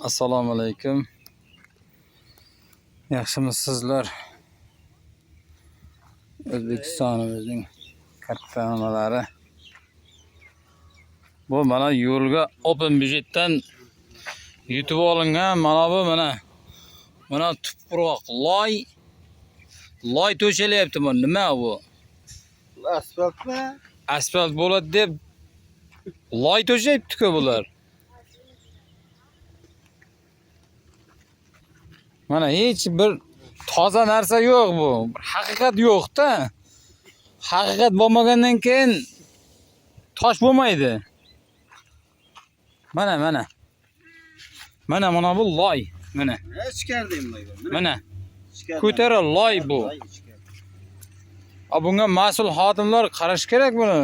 Assalomu alaykum. Yaxshimisizlar? O'zbekistonimizning katta nimalari. Bu mana yo'lga open budjetdan yutib olingan mana bu mana tuproq loy to'shalyapti. Bu nima bu? Asfaltmi? Asfalt bo'ladi deb loy to'shayapti-ku bular. Mana hech bir toza narsa yo'q bu. Haqiqat yo'q-da. Haqiqat bo'lmagandan keyin tosh bo'lmaydi. Mana bu loy. Mana. Chiqardim buni. Mana. Ko'tara loy bu. Bunga mas'ul xodimlar qarash kerak buni.